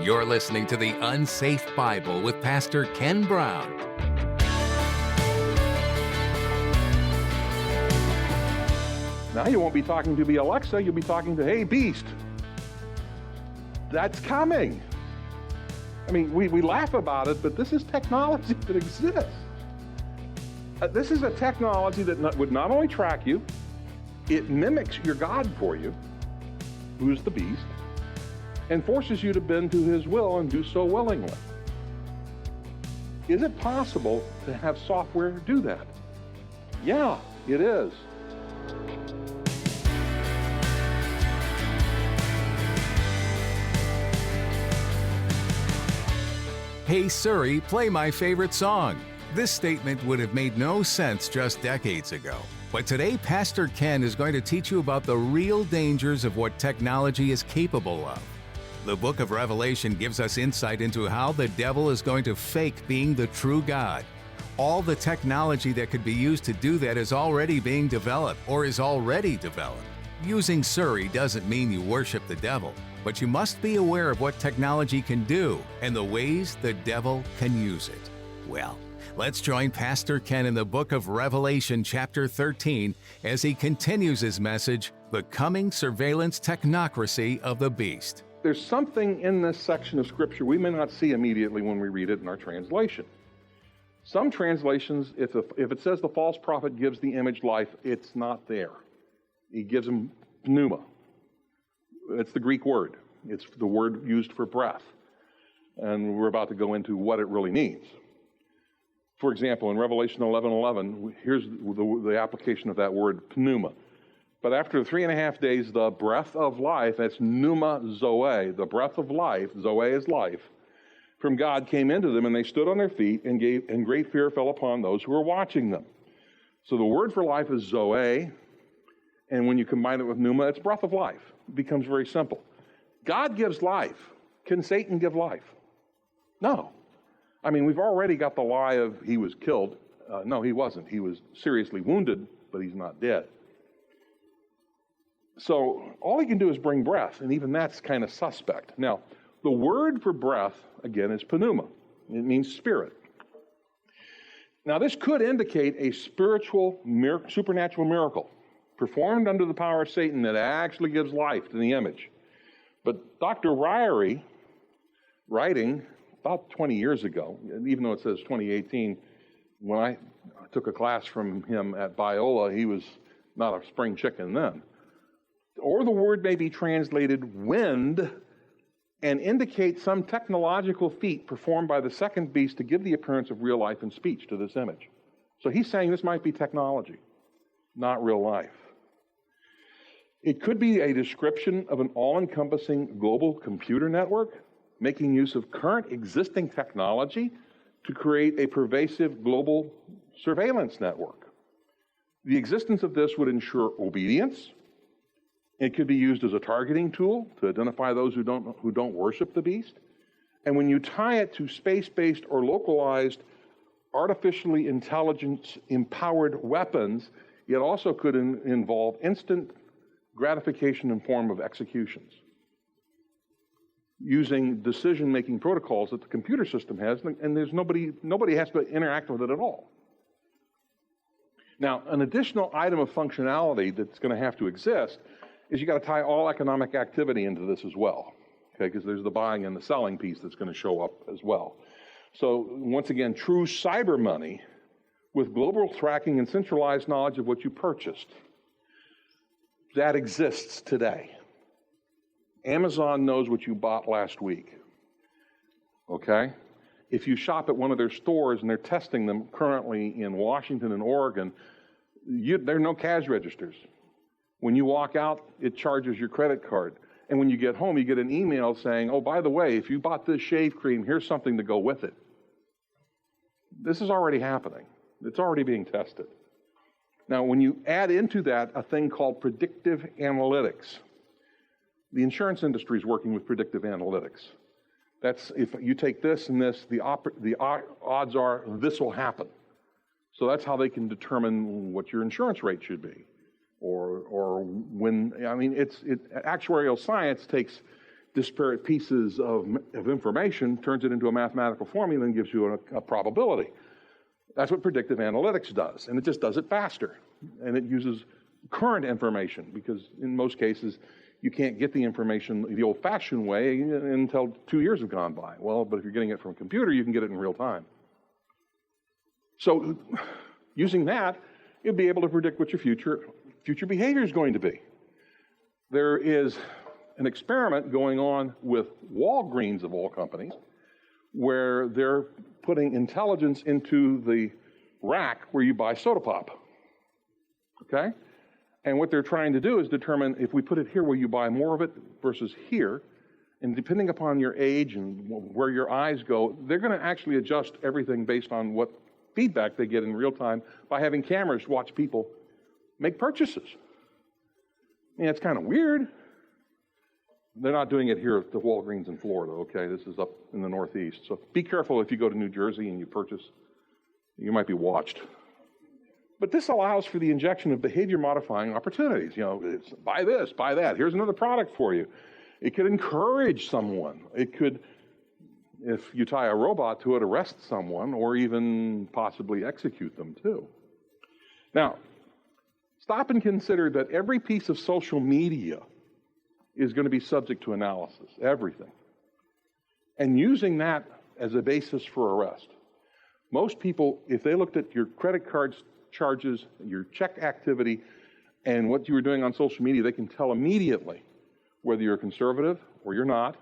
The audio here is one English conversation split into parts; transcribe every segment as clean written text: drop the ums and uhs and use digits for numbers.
You're listening to The Unsafe Bible with Pastor Ken Brown. Now you won't be talking to the Alexa, you'll be talking to, hey, Beast. That's coming. I mean, we laugh about it, but this is technology that exists. This is a technology that would not only track you, it mimics your God for you, who's the beast, and forces you to bend to his will and do so willingly. Is it possible to have software do that? Yeah, it is. Hey Siri, play my favorite song. This statement would have made no sense just decades ago. But today, Pastor Ken is going to teach you about the real dangers of what technology is capable of. The book of Revelation gives us insight into how the devil is going to fake being the true God. All the technology that could be used to do that is already being developed or is already developed. Using Siri doesn't mean you worship the devil, but you must be aware of what technology can do and the ways the devil can use it. Well, let's join Pastor Ken in the book of Revelation chapter 13 as he continues his message, The Coming Surveillance Technocracy of the Beast. There's something in this section of Scripture we may not see immediately when we read it in our translation. Some translations, if it says the false prophet gives the image life, it's not there. He gives him pneuma. It's the Greek word. It's the word used for breath. And we're about to go into what it really means. For example, in Revelation 11:11, here's the application of that word pneuma. But after 3.5 days, the breath of life, that's pneuma zoe, the breath of life, zoe is life, from God came into them, and they stood on their feet, and great fear fell upon those who were watching them. So the word for life is zoe, and when you combine it with pneuma, it's breath of life. It becomes very simple. God gives life. Can Satan give life? No. I mean, we've already got the lie of he was killed. No, he wasn't. He was seriously wounded, but he's not dead. So all he can do is bring breath, and even that's kind of suspect. Now, the word for breath, again, is pneuma. It means spirit. Now, this could indicate a supernatural miracle performed under the power of Satan that actually gives life to the image. But Dr. Ryrie, writing about 20 years ago, even though it says 2018, when I took a class from him at Biola, he was not a spring chicken then. Or the word may be translated wind and indicate some technological feat performed by the second beast to give the appearance of real life and speech to this image. So he's saying this might be technology, not real life. It could be a description of an all-encompassing global computer network, making use of current existing technology to create a pervasive global surveillance network. The existence of this would ensure obedience. It could be used as a targeting tool to identify those who don't worship the beast. And when you tie it to space-based or localized, artificially intelligence-empowered weapons, it also could involve instant gratification in form of executions, using decision-making protocols that the computer system has, and there's nobody has to interact with it at all. Now, an additional item of functionality that's going to have to exist is you got to tie all economic activity into this as well, okay? Because there's the buying and the selling piece that's going to show up as well. So once again, true cyber money with global tracking and centralized knowledge of what you purchased. That exists today. Amazon knows what you bought last week, okay? If you shop at one of their stores and they're testing them currently in Washington and Oregon, there are no cash registers. When you walk out, it charges your credit card. And when you get home, you get an email saying, oh, by the way, if you bought this shave cream, here's something to go with it. This is already happening. It's already being tested. Now, when you add into that a thing called predictive analytics, the insurance industry is working with predictive analytics. That's if you take this and this, the odds are this will happen. So that's how they can determine what your insurance rate should be. Or when, I mean, actuarial science takes disparate pieces of information, turns it into a mathematical formula, and gives you a probability. That's what predictive analytics does, and it just does it faster. And it uses current information, because in most cases, you can't get the information the old-fashioned way until 2 years have gone by. Well, but if you're getting it from a computer, you can get it in real time. So using that, you'll be able to predict what your future behavior is going to be. There is an experiment going on with Walgreens, of all companies, where they're putting intelligence into the rack where you buy soda pop. Okay? And what they're trying to do is determine if we put it here where you buy more of it versus here, and depending upon your age and where your eyes go, they're going to actually adjust everything based on what feedback they get in real time by having cameras watch people make purchases. I mean, it's kind of weird. They're not doing it here at the Walgreens in Florida, okay? This is up in the Northeast. So be careful if you go to New Jersey and you purchase. You might be watched. But this allows for the injection of behavior-modifying opportunities. You know, it's buy this, buy that. Here's another product for you. It could encourage someone. It could, if you tie a robot to it, arrest someone or even possibly execute them too. Now, stop and consider that every piece of social media is going to be subject to analysis, everything. And using that as a basis for arrest. Most people, if they looked at your credit card charges, your check activity, and what you were doing on social media, they can tell immediately whether you're conservative or you're not,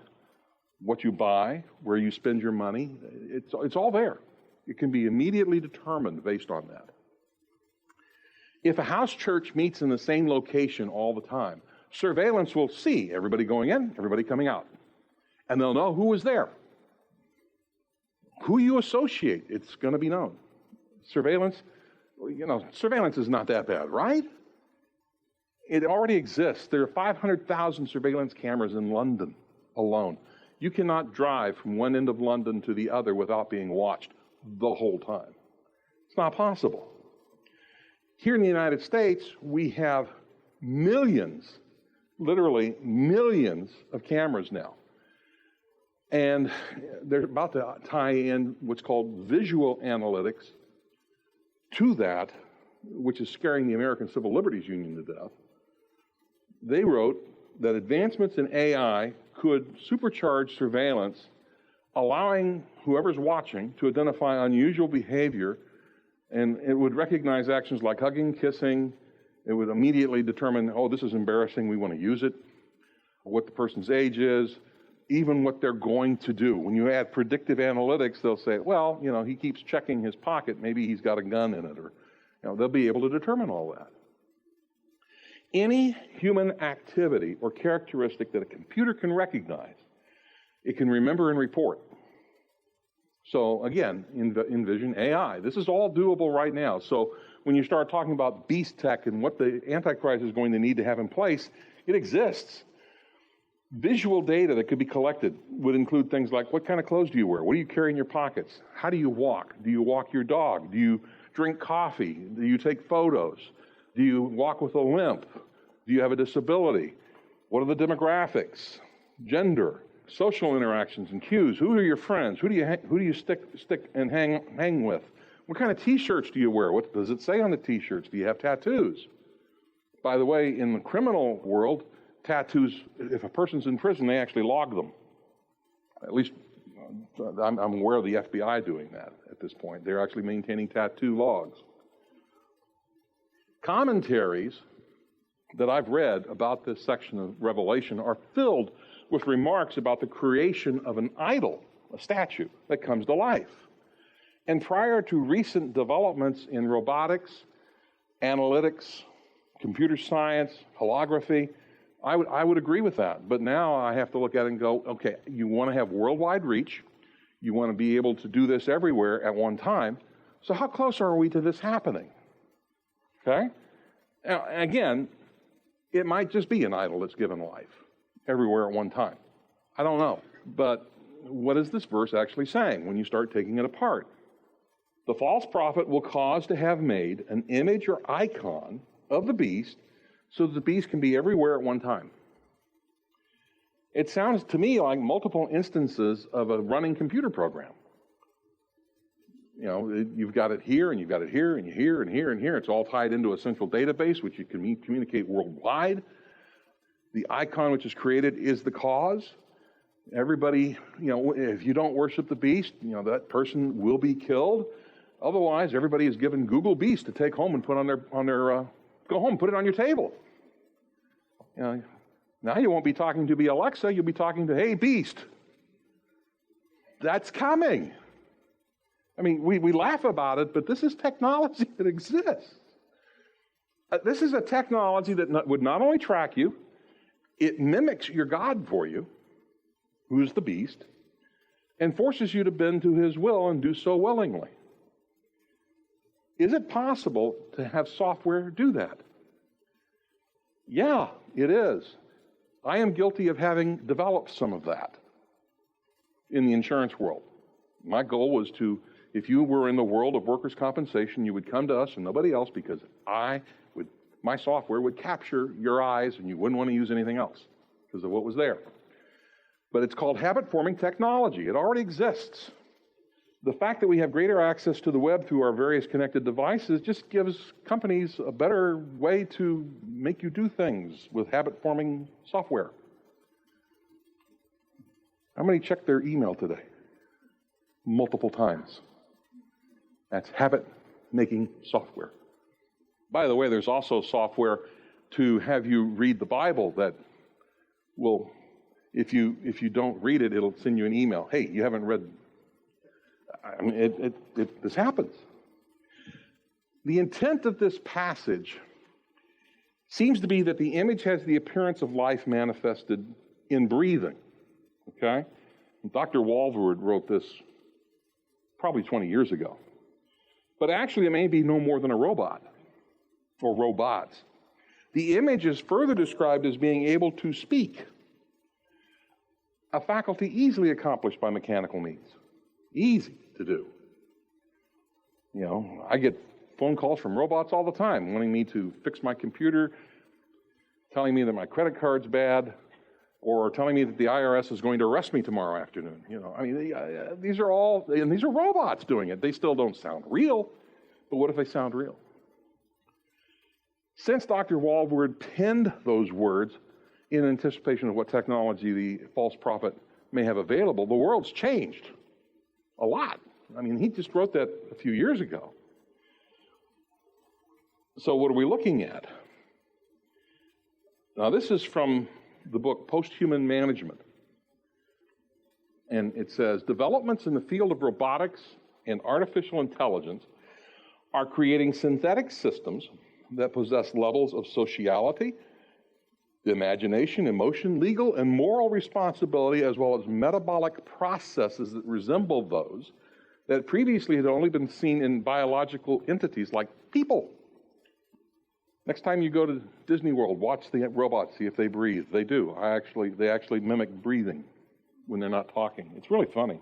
what you buy, where you spend your money. It's all there. It can be immediately determined based on that. If a house church meets in the same location all the time, surveillance will see everybody going in, everybody coming out. And they'll know who was there. Who you associate, it's going to be known. Surveillance is not that bad, right? It already exists. There are 500,000 surveillance cameras in London alone. You cannot drive from one end of London to the other without being watched the whole time. It's not possible. Here in the United States, we have millions, literally millions of cameras now. And they're about to tie in what's called visual analytics to that, which is scaring the American Civil Liberties Union to death. They wrote that advancements in AI could supercharge surveillance, allowing whoever's watching to identify unusual behavior, and it would recognize actions like hugging, kissing. It would immediately determine, oh, this is embarrassing, we want to use it, what the person's age is, even what they're going to do. When you add predictive analytics, they'll say, well, he keeps checking his pocket, maybe he's got a gun in it, or they'll be able to determine all that. Any human activity or characteristic that a computer can recognize, it can remember and report. So again, envision AI. This is all doable right now. So when you start talking about beast tech and what the Antichrist is going to need to have in place, it exists. Visual data that could be collected would include things like, what kind of clothes do you wear? What do you carry in your pockets? How do you walk? Do you walk your dog? Do you drink coffee? Do you take photos? Do you walk with a limp? Do you have a disability? What are the demographics? Gender, social interactions and cues. Who are your friends? Who do you stick and hang with? What kind of T-shirts do you wear? What does it say on the T-shirts? Do you have tattoos? By the way, in the criminal world, tattoos, if a person's in prison, they actually log them. At least I'm aware of the FBI doing that at this point. They're actually maintaining tattoo logs. Commentaries that I've read about this section of Revelation are filled with remarks about the creation of an idol, a statue, that comes to life. And prior to recent developments in robotics, analytics, computer science, holography, I would agree with that. But now I have to look at it and go, okay, you want to have worldwide reach. You want to be able to do this everywhere at one time. So how close are we to this happening? Okay? Now, again, it might just be an idol that's given life everywhere at one time. I don't know. But what is this verse actually saying when you start taking it apart? The false prophet will cause to have made an image or icon of the beast so that the beast can be everywhere at one time. It sounds to me like multiple instances of a running computer program. You know, you've got it here, and you've got it here, and here, and here, and here. It's all tied into a central database, which you can communicate worldwide. The icon which is created is the cause. Everybody, you know, if you don't worship the beast, you know, that person will be killed. Otherwise, everybody is given Google Beast to take home and put on their go home, put it on your table. You know, now you won't be talking to the Alexa, you'll be talking to, hey, Beast. That's coming. I mean, we laugh about it, but this is technology that exists. This is a technology that would not only track you, it mimics your God for you, who is the beast, and forces you to bend to his will and do so willingly. Is it possible to have software do that? Yeah, it is. I am guilty of having developed some of that in the insurance world. My goal was to, if you were in the world of workers' compensation, you would come to us and nobody else, because my software would capture your eyes and you wouldn't want to use anything else because of what was there. But it's called habit-forming technology. It already exists. The fact that we have greater access to the web through our various connected devices just gives companies a better way to make you do things with habit-forming software. How many checked their email today? Multiple times. That's habit-making software. By the way, there's also software to have you read the Bible that will, if you don't read it, it'll send you an email. Hey, you haven't read. I mean, this happens. The intent of this passage seems to be that the image has the appearance of life manifested in breathing. Okay? Dr. Walvoord wrote this probably 20 years ago. But actually, it may be no more than a robot or robots. The image is further described as being able to speak, a faculty easily accomplished by mechanical means. Easy to do. You know, I get phone calls from robots all the time wanting me to fix my computer, telling me that my credit card's bad, or telling me that the IRS is going to arrest me tomorrow afternoon. You know, I mean, these are robots doing it. They still don't sound real, but what if they sound real? Since Dr. Walvoord penned those words in anticipation of what technology the false prophet may have available, the world's changed a lot. I mean, he just wrote that a few years ago. So what are we looking at? Now, this is from the book Post-Human Management. And it says, developments in the field of robotics and artificial intelligence are creating synthetic systems that possess levels of sociality, imagination, emotion, legal and moral responsibility, as well as metabolic processes that resemble those that previously had only been seen in biological entities like people. Next time you go to Disney World, watch the robots, see if they breathe. They do. They actually mimic breathing when they're not talking. It's really funny.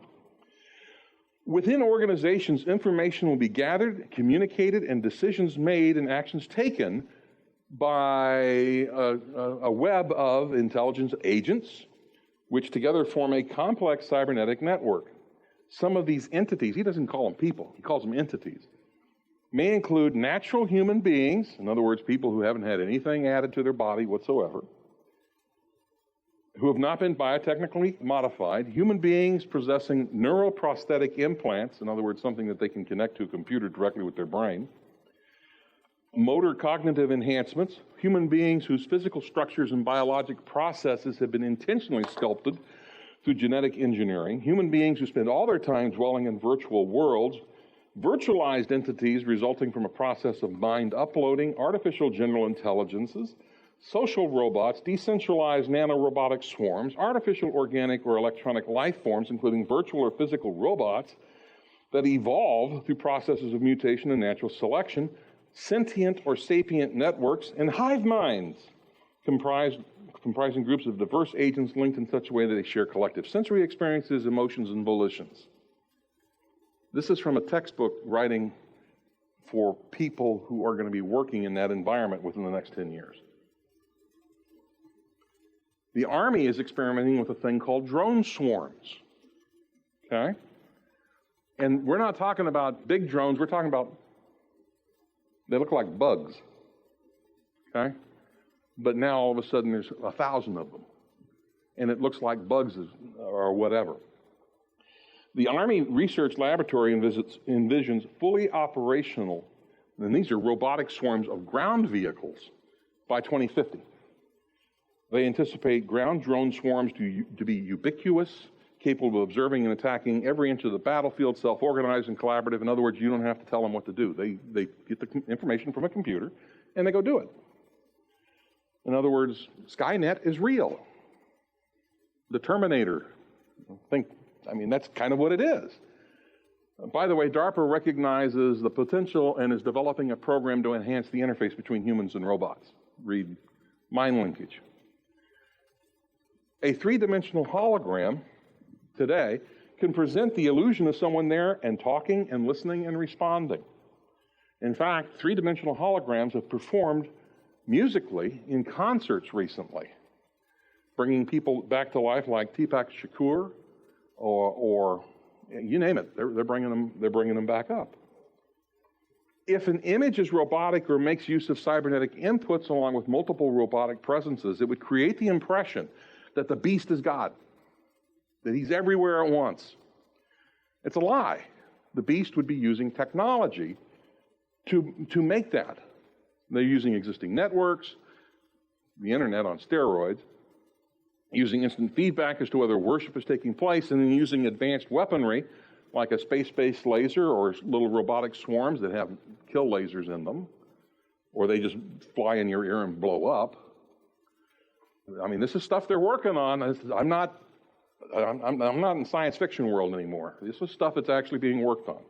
Within organizations, information will be gathered, communicated, and decisions made and actions taken by a web of intelligence agents, which together form a complex cybernetic network. Some of these entities, he doesn't call them people, he calls them entities, may include natural human beings, in other words, people who haven't had anything added to their body whatsoever, who have not been biotechnically modified, human beings possessing neuroprosthetic implants, in other words, something that they can connect to a computer directly with their brain, motor cognitive enhancements, human beings whose physical structures and biologic processes have been intentionally sculpted through genetic engineering, human beings who spend all their time dwelling in virtual worlds, virtualized entities resulting from a process of mind uploading, artificial general intelligences, social robots, decentralized nanorobotic swarms, artificial organic or electronic life forms, including virtual or physical robots that evolve through processes of mutation and natural selection, sentient or sapient networks, and hive minds comprising groups of diverse agents linked in such a way that they share collective sensory experiences, emotions, and volitions. This is from a textbook writing for people who are going to be working in that environment within the next 10 years. The Army is experimenting with a thing called drone swarms. Okay? And we're not talking about big drones, we're talking about, they look like bugs. Okay? But now all of a sudden there's 1,000 of them. And it looks like bugs or whatever. The Army Research Laboratory envisions fully operational, and these are robotic swarms of ground vehicles, by 2050. They anticipate ground drone swarms to be ubiquitous, capable of observing and attacking every inch of the battlefield, self-organized and collaborative. In other words, you don't have to tell them what to do. They get the information from a computer, and they go do it. In other words, Skynet is real. The Terminator, that's kind of what it is. By the way, DARPA recognizes the potential and is developing a program to enhance the interface between humans and robots. Read mind linkage. A three-dimensional hologram today can present the illusion of someone there and talking and listening and responding. In fact, three-dimensional holograms have performed musically in concerts recently, bringing people back to life like Deepak Shakur or you name it. They're bringing them back up. If an image is robotic or makes use of cybernetic inputs along with multiple robotic presences, it would create the impression that the beast is God, that he's everywhere at once. It's a lie. The beast would be using technology to make that. They're using existing networks, the internet on steroids, using instant feedback as to whether worship is taking place, and then using advanced weaponry like a space-based laser or little robotic swarms that have kill lasers in them, or they just fly in your ear and blow up. This is stuff they're working on. I'm not in science fiction world anymore. This is stuff that's actually being worked on.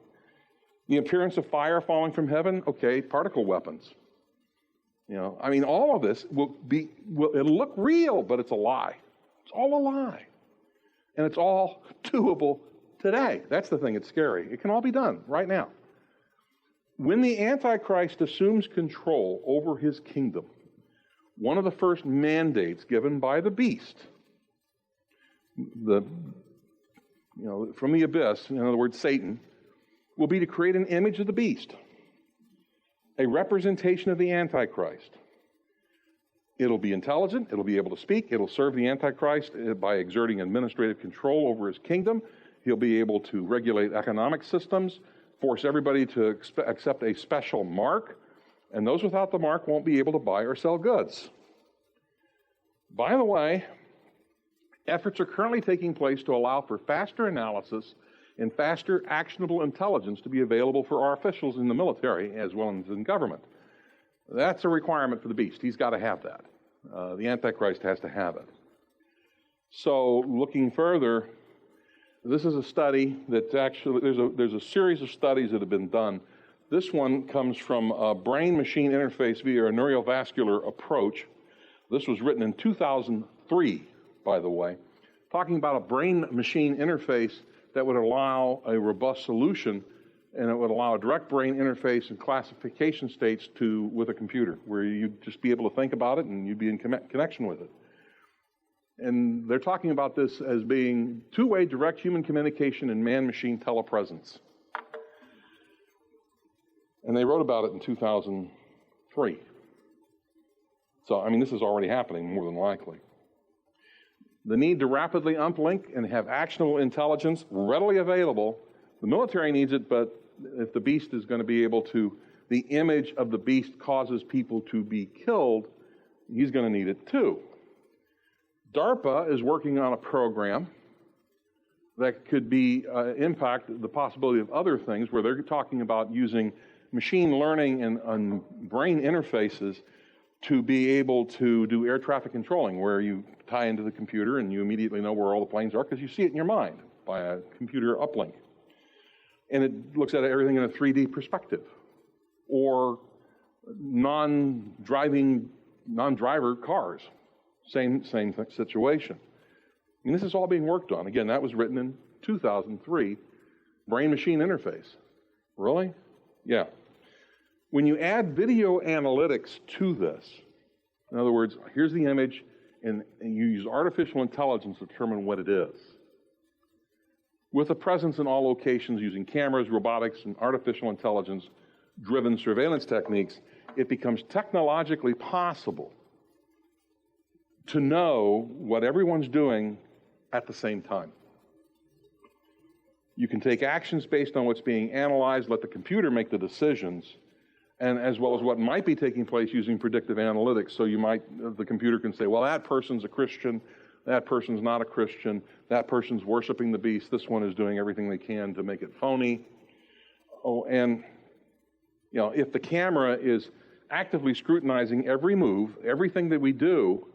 The appearance of fire falling from heaven, okay, particle weapons. All of this it'll look real, but it's a lie. It's all a lie. And it's all doable today. That's the thing that's scary. It can all be done right now. When the Antichrist assumes control over his kingdom, one of the first mandates given by the beast, from the abyss, in other words, Satan, will be to create an image of the beast, a representation of the Antichrist. It'll be intelligent, it'll be able to speak, it'll serve the Antichrist by exerting administrative control over his kingdom. He'll be able to regulate economic systems, force everybody to accept a special mark, and those without the mark won't be able to buy or sell goods. By the way, efforts are currently taking place to allow for faster analysis and faster actionable intelligence to be available for our officials in the military as well as in government. That's a requirement for the beast. He's got to have that. The Antichrist has to have it. So looking further, this is a study that's actually, there's a series of studies that have been done. This one comes from a brain-machine interface via a neurovascular approach. This was written in 2003, by the way, talking about a brain-machine interface that would allow a robust solution, and it would allow a direct brain interface and classification states with a computer, where you'd just be able to think about it and you'd be in connection with it. And they're talking about this as being two-way direct human communication and man-machine telepresence. And they wrote about it in 2003. So, this is already happening more than likely. The need to rapidly uplink and have actionable intelligence readily available. The military needs it, but if the beast is going to be able to, the image of the beast causes people to be killed, he's going to need it too. DARPA is working on a program that could impact the possibility of other things, where they're talking about using machine learning and brain interfaces to be able to do air traffic controlling, where you tie into the computer and you immediately know where all the planes are because you see it in your mind by a computer uplink. And it looks at everything in a 3D perspective. Or non-driver cars, same situation. And this is all being worked on. Again, that was written in 2003, brain-machine interface. Really? Yeah. When you add video analytics to this, in other words, here's the image, and you use artificial intelligence to determine what it is. With a presence in all locations using cameras, robotics, and artificial intelligence-driven surveillance techniques, it becomes technologically possible to know what everyone's doing at the same time. You can take actions based on what's being analyzed, let the computer make the decisions, and as well as what might be taking place using predictive analytics. So the computer can say, well, that person's a Christian, that person's not a Christian, that person's worshiping the beast, this one is doing everything they can to make it phony. Oh, and if the camera is actively scrutinizing every move, everything that we do,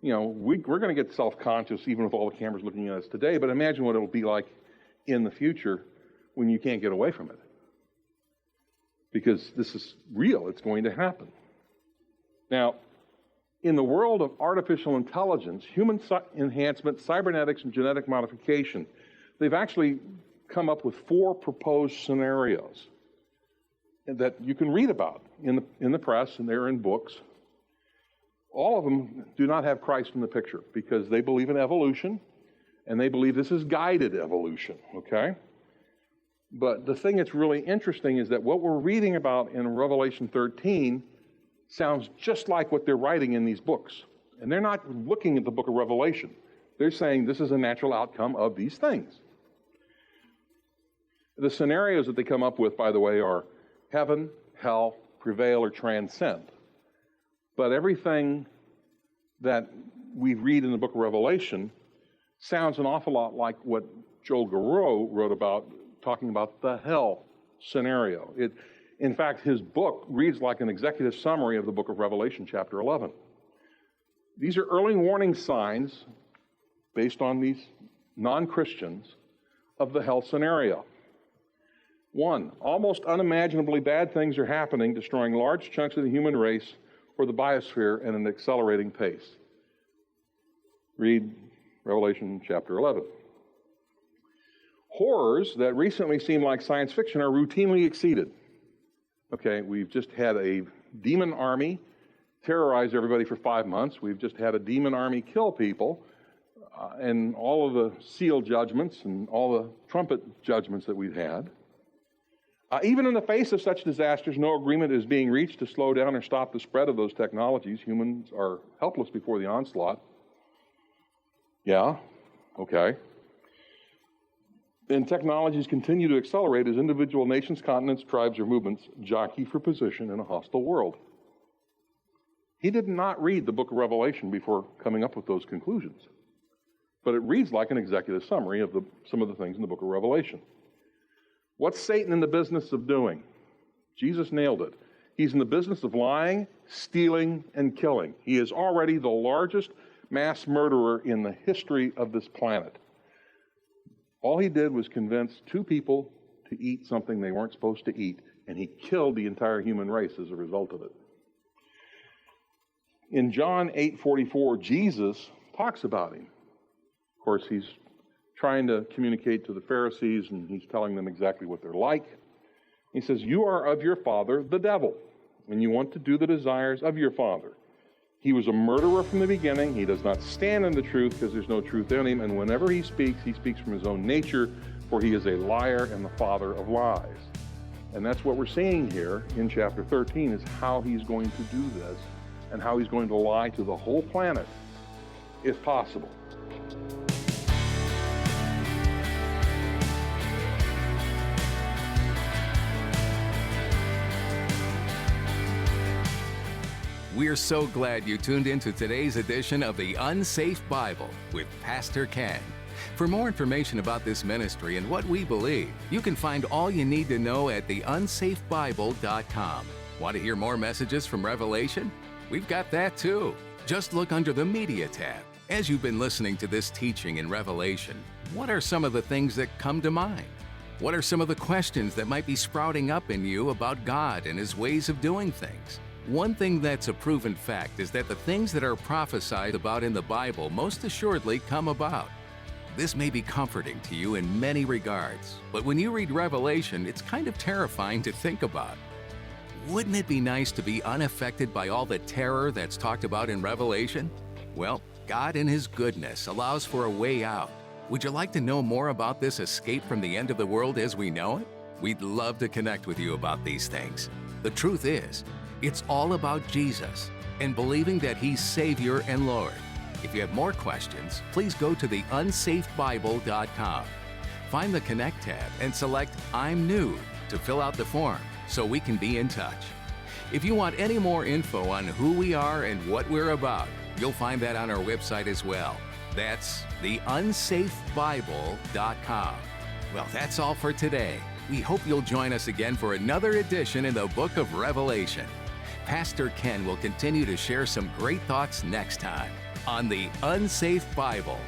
we're going to get self-conscious even with all the cameras looking at us today, but imagine what it'll be like in the future when you can't get away from it. Because this is real, it's going to happen. Now, in the world of artificial intelligence, human enhancement, cybernetics, and genetic modification, they've actually come up with 4 proposed scenarios that you can read about in the press, and they're in books. All of them do not have Christ in the picture because they believe in evolution, and they believe this is guided evolution, okay? But the thing that's really interesting is that what we're reading about in Revelation 13 sounds just like what they're writing in these books. And they're not looking at the book of Revelation. They're saying this is a natural outcome of these things. The scenarios that they come up with, by the way, are heaven, hell, prevail, or transcend. But everything that we read in the book of Revelation sounds an awful lot like what Joel Garreau wrote about, talking about the hell scenario. In fact, his book reads like an executive summary of the book of Revelation, chapter 11. These are early warning signs, based on these non-Christians, of the hell scenario. 1, almost unimaginably bad things are happening, destroying large chunks of the human race or the biosphere at an accelerating pace. Read Revelation chapter 11. Horrors that recently seemed like science fiction are routinely exceeded. Okay, we've just had a demon army terrorize everybody for 5 months. We've just had a demon army kill people. And all of the seal judgments and all the trumpet judgments that we've had. Even in the face of such disasters, no agreement is being reached to slow down or stop the spread of those technologies. Humans are helpless before the onslaught. Yeah, okay. And technologies continue to accelerate as individual nations, continents, tribes, or movements jockey for position in a hostile world. He did not read the book of Revelation before coming up with those conclusions. But it reads like an executive summary of some of the things in the book of Revelation. What's Satan in the business of doing? Jesus nailed it. He's in the business of lying, stealing, and killing. He is already the largest mass murderer in the history of this planet. All he did was convince 2 people to eat something they weren't supposed to eat, and he killed the entire human race as a result of it. In John 8:44, Jesus talks about him. Of course, he's trying to communicate to the Pharisees, and he's telling them exactly what they're like. He says, you are of your father, the devil, and you want to do the desires of your father. He was a murderer from the beginning. He does not stand in the truth because there's no truth in him, and whenever he speaks from his own nature, for he is a liar and the father of lies. And that's what we're seeing here in chapter 13, is how he's going to do this and how he's going to lie to the whole planet, if possible. We're so glad you tuned in to today's edition of the Unsafe Bible with Pastor Ken. For more information about this ministry and what we believe, you can find all you need to know at theunsafebible.com. Want to hear more messages from Revelation? We've got that too. Just look under the Media tab. As you've been listening to this teaching in Revelation, what are some of the things that come to mind? What are some of the questions that might be sprouting up in you about God and His ways of doing things? One thing that's a proven fact is that the things that are prophesied about in the Bible most assuredly come about. This may be comforting to you in many regards, but when you read Revelation, it's kind of terrifying to think about. Wouldn't it be nice to be unaffected by all the terror that's talked about in Revelation? Well, God in His goodness allows for a way out. Would you like to know more about this escape from the end of the world as we know it? We'd love to connect with you about these things. The truth is, it's all about Jesus and believing that He's Savior and Lord. If you have more questions, please go to theunsafebible.com. Find the Connect tab and select I'm New to fill out the form so we can be in touch. If you want any more info on who we are and what we're about, you'll find that on our website as well. That's theunsafebible.com. Well, that's all for today. We hope you'll join us again for another edition in the Book of Revelation. Pastor Ken will continue to share some great thoughts next time on The Unsafe Bible.